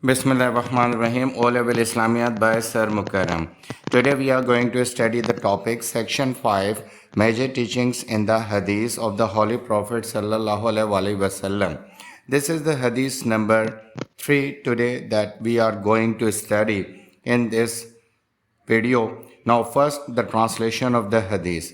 Bismillahirrahmanirrahim. O-Level Islamiyat by Sir Mukarram. Today we are going to study the topic Section 5, Major Teachings in the Hadith of the Holy Prophet Sallallahu Alaihi Wasallam. This is the Hadith number 3 today that we are going to study in this video. Now first the translation of the Hadith.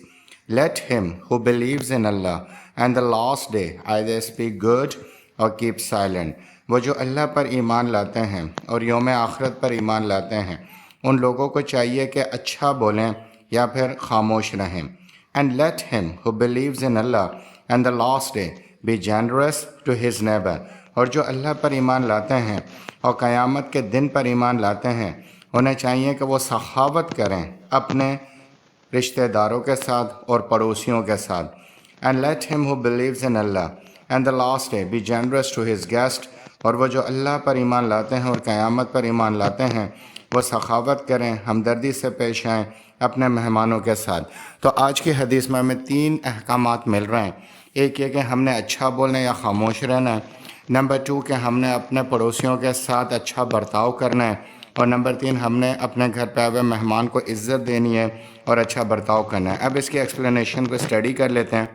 Let him who believes in Allah and the last day either speak good اور cap silent. وہ جو اللہ پر ایمان لاتے ہیں اور یوم آخرت پر ایمان لاتے ہیں ان لوگوں کو چاہیے کہ اچھا بولیں یا پھر خاموش رہیں. And let him who believes in Allah and the last day be generous to his neighbour. اور جو اللہ پر ایمان لاتے ہیں اور قیامت کے دن پر ایمان لاتے ہیں انہیں چاہیے کہ وہ سخاوت کریں اپنے رشتہ داروں کے ساتھ اور پڑوسیوں کے ساتھ. And let him who believes in Allah and the last day be generous to his guest. اور وہ جو اللہ پر ایمان لاتے ہیں اور قیامت پر ایمان لاتے ہیں وہ سخاوت کریں، ہمدردی سے پیش آئیں اپنے مہمانوں کے ساتھ. تو آج کی حدیث میں ہمیں 3 احکامات مل رہے ہیں. ایک یہ کہ ہم نے اچھا بولنا یا خاموش رہنا ہے. نمبر 2 کہ ہم نے اپنے پڑوسیوں کے ساتھ اچھا برتاؤ کرنا ہے. اور نمبر 3 ہم نے اپنے گھر پہ آئے ہوئے مہمان کو عزت دینی ہے اور اچھا برتاؤ کرنا ہے. اب اس کی ایکسپلینیشن کو اسٹڈی کر لیتے ہیں.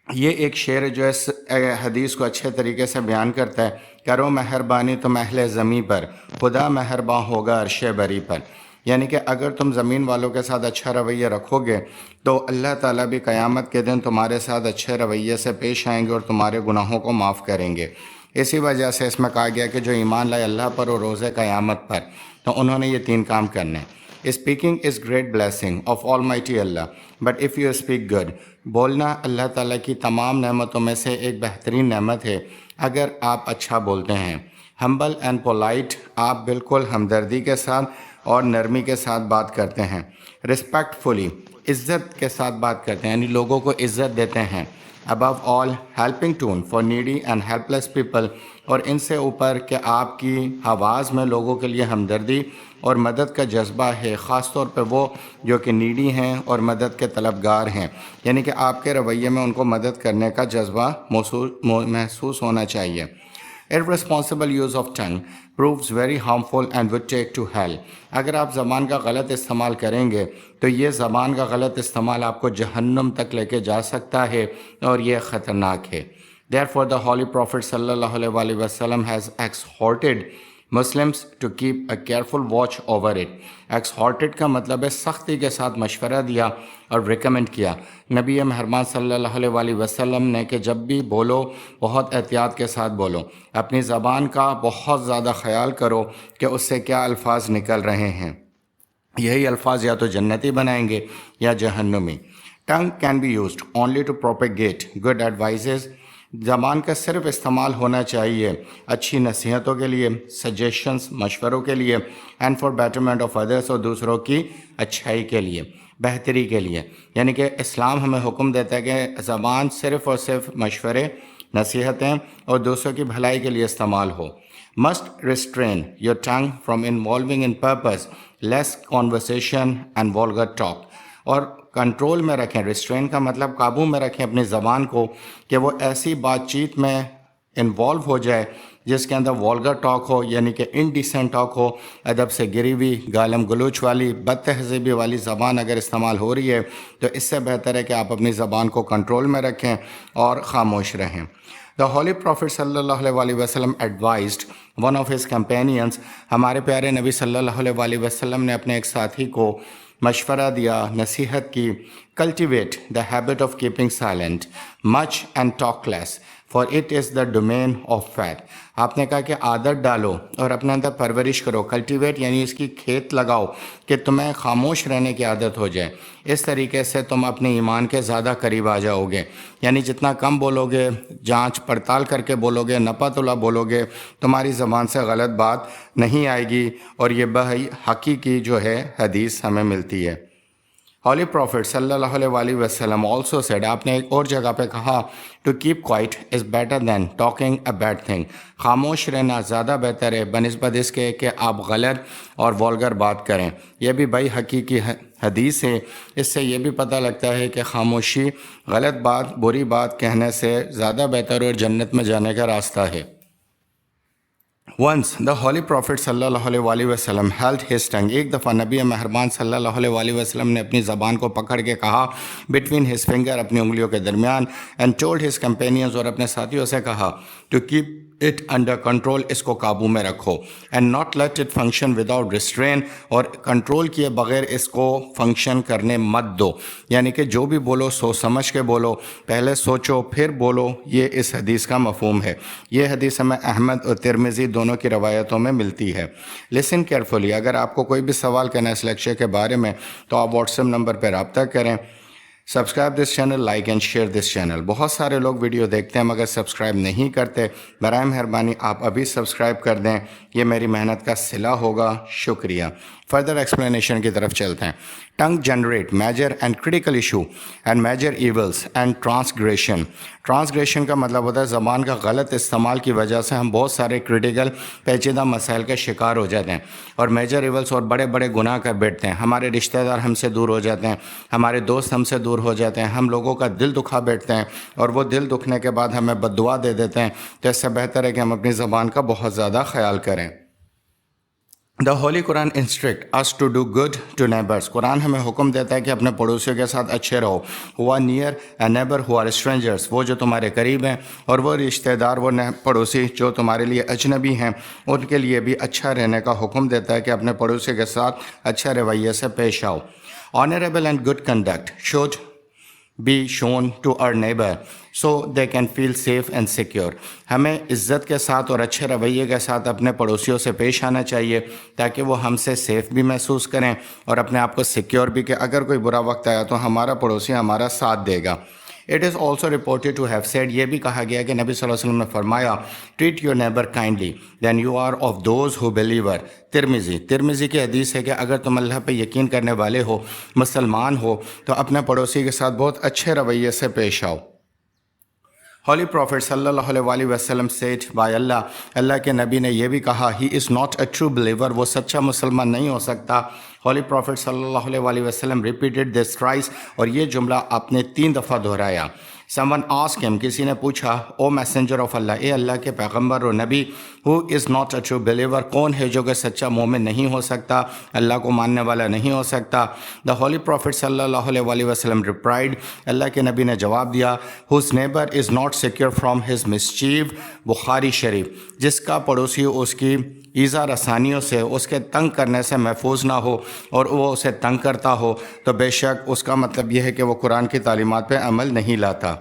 یہ ایک شعر جو ہے حدیث کو اچھے طریقے سے بیان کرتا ہے. کرو مہربانی تم اہل زمین پر، خدا مہرباں ہوگا عرش بری پر. یعنی کہ اگر تم زمین والوں کے ساتھ اچھا رویہ رکھو گے تو اللہ تعالیٰ بھی قیامت کے دن تمہارے ساتھ اچھے رویے سے پیش آئیں گے اور تمہارے گناہوں کو معاف کریں گے. اسی وجہ سے اس میں کہا گیا کہ جو ایمان لائے اللہ پر اور روز قیامت پر تو انہوں نے یہ 3 کام کرنے ہیں. Speaking is great blessing of all mighty Allah but if you speak good. بولنا اللہ تعالیٰ کی تمام نعمتوں میں سے ایک بہترین نعمت ہے اگر آپ اچھا بولتے ہیں. ہمبل اینڈ پولائٹ، آپ بالکل ہمدردی کے ساتھ اور نرمی کے ساتھ بات کرتے ہیں. رسپیکٹفلی، عزت کے ساتھ بات کرتے ہیں یعنی لوگوں کو عزت دیتے ہیں. Above all helping tone for needy and helpless لیس پیپل. اور ان سے اوپر کہ آپ کی آواز میں لوگوں کے لیے ہمدردی اور مدد کا جذبہ ہے، خاص طور پہ وہ جو کہ نیڈی ہیں اور مدد کے طلبگار ہیں. یعنی کہ آپ کے رویے میں ان کو مدد کرنے کا جذبہ محسوس ہونا چاہیے. Irresponsible use of tongue proves very harmful and would take to hell. اگر آپ زبان کا غلط استعمال کریں گے تو یہ زبان کا غلط استعمال آپ کو جہنم تک لے کے جا سکتا ہے اور یہ خطرناک ہے. Therefore the Holy Prophet sallallahu alaihi wasallam has exhorted Muslims to keep a careful watch over it. Exhorted کا مطلب ہے سختی کے ساتھ مشورہ دیا اور ریکمنڈ کیا نبی محرمان صلی اللہ علیہ وسلم نے کہ جب بھی بولو بہت احتیاط کے ساتھ بولو. اپنی زبان کا بہت زیادہ خیال کرو کہ اس سے کیا الفاظ نکل رہے ہیں. یہی الفاظ یا تو جنتی بنائیں گے یا جہنمی. Tongue can be used only to propagate good advices. زبان کا صرف استعمال ہونا چاہیے اچھی نصیحتوں کے لیے، سجیشنز، مشوروں کے لیے، and for betterment of others, اور دوسروں کی اچھائی کے لیے، بہتری کے لیے. یعنی کہ اسلام ہمیں حکم دیتا ہے کہ زبان صرف اور صرف مشورے، نصیحتیں اور دوسروں کی بھلائی کے لیے استعمال ہو. Must restrain your tongue from involving in purposeless conversation and vulgar talk. اور کنٹرول میں رکھیں، ریسٹرین کا مطلب قابو میں رکھیں اپنی زبان کو کہ وہ ایسی بات چیت میں انوالو ہو جائے جس کے اندر والگر ٹاک ہو، یعنی کہ انڈیسنٹ ٹاک ہو، ادب سے گری ہوئی، گالم گلوچ والی، بد تہذیبی والی زبان اگر استعمال ہو رہی ہے تو اس سے بہتر ہے کہ آپ اپنی زبان کو کنٹرول میں رکھیں اور خاموش رہیں. The Holy Prophet sallallahu alaihi wasallam advised one of his companions. ہمارے پیارے نبی صلی اللہ علیہ وسلم نے اپنے ایک ساتھی کو مشورہ دیا، نصیحت کی. Cultivate the habit of keeping silent much and talk less, for it is the domain of fat. آپ نے کہا کہ عادت ڈالو اور اپنے اندر پرورش کرو. کلٹیویٹ یعنی اس کی کھیت لگاؤ کہ تمہیں خاموش رہنے کی عادت ہو جائے. اس طریقے سے تم اپنے ایمان کے زیادہ قریب آ جاؤ گے. یعنی جتنا کم بولو گے، جانچ پڑتال کر کے بولو گے، نپا تلا بولو گے، تمہاری زبان سے غلط بات نہیں آئے گی. اور یہ حقیقی جو ہے حدیث ہمیں ملتی ہے. Holy Prophet صلی اللہ علیہ وسلم also said، آپ نے ایک اور جگہ پہ کہا to keep quiet is better than talking a bad thing. خاموش رہنا زیادہ بہتر ہے بنسبت اس کے کہ آپ غلط اور والگر بات کریں. یہ بھی بھائی حقیقی حدیث ہے. اس سے یہ بھی پتہ لگتا ہے کہ خاموشی غلط بات، بری بات کہنے سے زیادہ بہتر اور جنت میں جانے کا راستہ ہے. Once the Holy Prophet sallallahu alaihi wasallam held his tongue. ایک دفعہ نبی مہربان صلی اللہ علیہ وسلم نے اپنی زبان کو پکڑ کے کہا between his finger اپنی انگلیوں کے درمیان and told his companions اور اپنے ساتھیوں سے کہا to keep it under control اس کو قابو میں رکھو and not let it function without restraint اور کنٹرول کیے بغیر اس کو فنکشن کرنے مت دو. یعنی کہ جو بھی بولو سوچ سمجھ کے بولو, پہلے سوچو پھر بولو. یہ اس حدیث کا مفہوم ہے. یہ حدیث ہمیں احمد اور ترمذی دونوں کی روایتوں میں ملتی ہے. Listen carefully. اگر آپ کو کوئی بھی سوال کرنا ہے اس لیکچر کے بارے میں تو آپ واٹس ایپ نمبر پہ رابطہ کریں. Subscribe this channel, like and share this channel. بہت سارے لوگ ویڈیو دیکھتے ہیں مگر سبسکرائب نہیں کرتے. برائے مہربانی آپ ابھی سبسکرائب کر دیں, یہ میری محنت کا صلہ ہوگا. شکریہ. فردر ایکسپلینیشن کی طرف چلتے ہیں. Tongue generate major and critical issue and major evils and transgression. Transgression کا مطلب ہوتا ہے زبان کا غلط استعمال کی وجہ سے ہم بہت سارے کریٹیکل پیچیدہ مسائل کے شکار ہو جاتے ہیں, اور میجر ایولس اور بڑے بڑے گناہ کر بیٹھتے ہیں. ہمارے رشتہ دار ہم سے دور ہو جاتے ہیں, ہمارے دوست ہم سے دور ہو جاتے ہیں, ہم لوگوں کا دل دکھا بیٹھتے ہیں, اور وہ دل دکھنے کے بعد ہمیں بد دعا دے دیتے ہیں. تو اس سے بہتر ہے کہ ہم اپنی زبان کا بہت زیادہ خیال کریں. The Holy Quran instructs us to do good to neighbors. قرآن ہمیں حکم دیتا ہے کہ اپنے پڑوسیوں کے ساتھ اچھے رہو. who are near and neighbor who are strangers. وہ جو تمہارے قریب ہیں اور وہ رشتہ دار, وہ پڑوسی جو تمہارے لیے اجنبی ہیں, ان کے لیے بھی اچھا رہنے کا حکم دیتا ہے کہ اپنے پڑوسی کے ساتھ اچھا رویے سے پیش آؤ. Honorable and good conduct should be shown to our neighbor so they can feel safe and secure. ہمیں عزت کے ساتھ اور اچھے رویے کے ساتھ اپنے پڑوسیوں سے پیش آنا چاہیے تاکہ وہ ہم سے سیف بھی محسوس کریں اور اپنے آپ کو سیکیور بھی, کہ اگر کوئی برا وقت آیا تو ہمارا پڑوسی ہمارا ساتھ دے گا. It is also reported to have said, یہ بھی کہا گیا کہ نبی صلی اللہ علیہ وسلم نے فرمایا treat your neighbor kindly then you are of those who believer. ترمذی کی حدیث ہے کہ اگر تم اللہ پہ یقین کرنے والے ہو, مسلمان ہو, تو اپنے پڑوسی کے ساتھ بہت اچھے رویے سے پیش آؤ. Holy Prophet صلی اللہ علیہ وسلم said by Allah, اللہ کے نبی نے یہ بھی کہا he is not a true believer, وہ سچا مسلمان نہیں ہو سکتا. Holy Prophet صلی اللہ علیہ وسلم repeated this thrice, اور یہ جملہ آپ نے 3 دفعہ دہرایا. Someone asked him, کسی نے پوچھا, O messenger of Allah, اے اللہ کے پیغمبر و نبی, who is not a true believer, کون ہے جو کہ سچا مومن نہیں ہو سکتا, اللہ کو ماننے والا نہیں ہو سکتا. The Holy Prophet صلی اللہ علیہ وسلم replied, اللہ کے نبی نے جواب دیا, whose neighbor is not secure from his mischief. بخاری شریف. جس کا پڑوسی اس کی ایذا رسانیوں سے, اس کے تنگ کرنے سے محفوظ نہ ہو اور وہ اسے تنگ کرتا ہو, تو بے شک اس کا مطلب یہ ہے کہ وہ قرآن کی تعلیمات پہ عمل نہیں لاتا.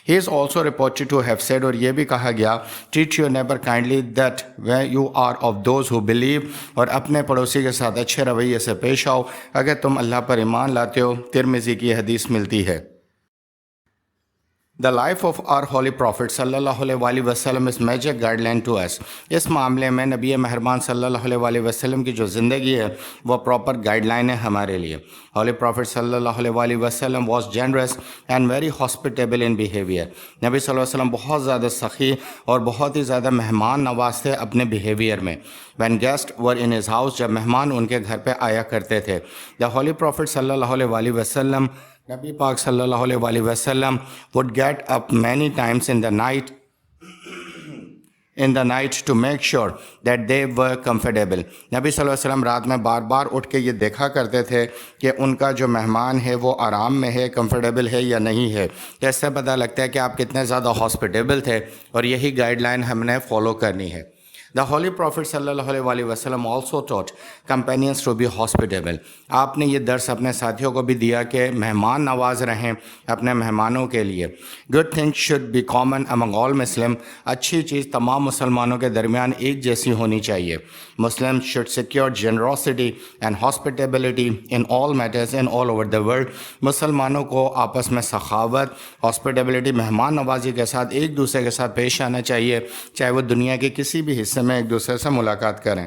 He is also reported to have said, اور یہ بھی کہا گیا, treat your neighbor kindly that when you are of those who believe, اور اپنے پڑوسی کے ساتھ اچھے رویے سے پیش آؤ اگر تم اللہ پر ایمان لاتے ہو. ترمذی کی حدیث ملتی ہے. The life of our Holy Prophet صلی اللہ علیہ وسلم is major guideline to us. اس معاملے میں نبی مہربان صلی اللہ علیہ وسلم کی جو زندگی ہے وہ پراپر گائیڈ لائن ہے ہمارے لیے. Holy Prophet صلی اللہ علیہ وسلم was generous and very hospitable in behavior. نبی صلی اللہ علیہ وسلم بہت زیادہ سخی اور بہت ہی زیادہ مہمان نواز تھے اپنے بیہیویئر میں. When guests were in his house, جب مہمان ان کے گھر پہ آیا کرتے تھے. The Holy Prophet صلی اللہ علیہ وسلم, نبی پاک صلی اللہ علیہ وسلم would get up many times in the night to make sure that they were comfortable. نبی صلی اللہ علیہ وسلم رات میں بار بار اٹھ کے یہ دیکھا کرتے تھے کہ ان کا جو مہمان ہے وہ آرام میں ہے, کمفرٹیبل ہے یا نہیں ہے. اس سے پتہ لگتا ہے کہ آپ کتنے زیادہ ہاسپٹیبل تھے, اور یہی گائیڈ لائن ہم نے فالو کرنی ہے. The Holy Prophet صلی اللہ علیہ وسلم also taught companions to be hospitable. آپ نے یہ درس اپنے ساتھیوں کو بھی دیا کہ مہمان نواز رہیں اپنے مہمانوں کے لیے. Good things should be common among all Muslims. اچھی چیز تمام مسلمانوں کے درمیان ایک جیسی ہونی چاہیے. Muslims should secure generosity and hospitality in all matters and all over the world. مسلمانوں کو آپس میں سخاوت, hospitality, مہمان نوازی کے ساتھ ایک دوسرے کے ساتھ پیش آنا چاہیے, چاہے وہ دنیا کے کسی بھی حصے میں ایک دوسرے سے ملاقات کریں.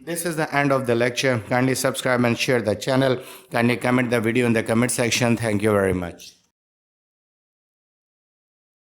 This is the end of the lecture. Kindly subscribe and share the channel. Kindly comment the video in the comment section. Thank you very much.